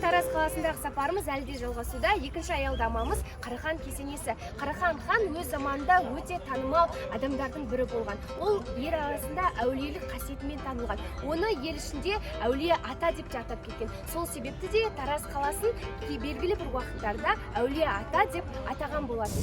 Тараз қаласындағы сапарымыз әлі де жалғасуда. Екінші аялдамамыз Қарахан кесенесі. Қарахан хан өз заманында өте танымал адамдардың бірі болған. Ол ер арасында әулиелік қасиетімен танылған. Оны ел ішінде әулие ата деп атап кеткен. Сол себепті де Тараз қаласын белгілі бір уақыттарда әулие ата деп атаған болатын.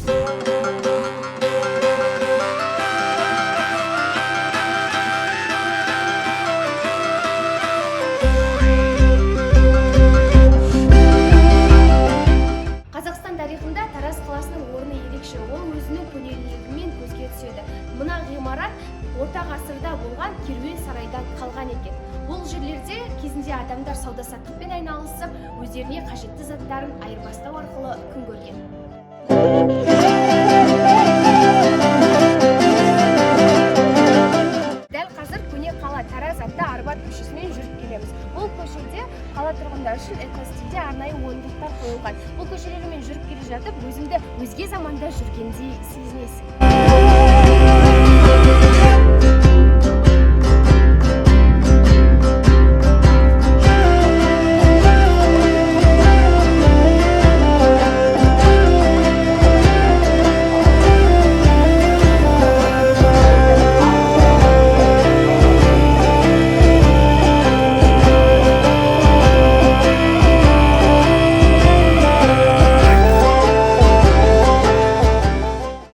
Тарихында Тараз қаласының орны ерекше. Ол өзінің көнелігімен көзге түседі. Мына ғимарат орта ғасырда болған керуен сарайдан қалған екен. Бұл жерлерде кезінде адамдар сауда-саттықпен айналысып, өздеріне қажетті заттарын айырбастау арқылы күн көрген. Дәл қазір көне қала Тараз атты Арбат көшесімен жүріп келеміз. Бұл көшеде қала тұрғындары үшін экостильде арнайы орындықтар қойылған. Бұл көшелермен жүріп келе жатып, өзіңді өзге заманда жүргендей сезінесің.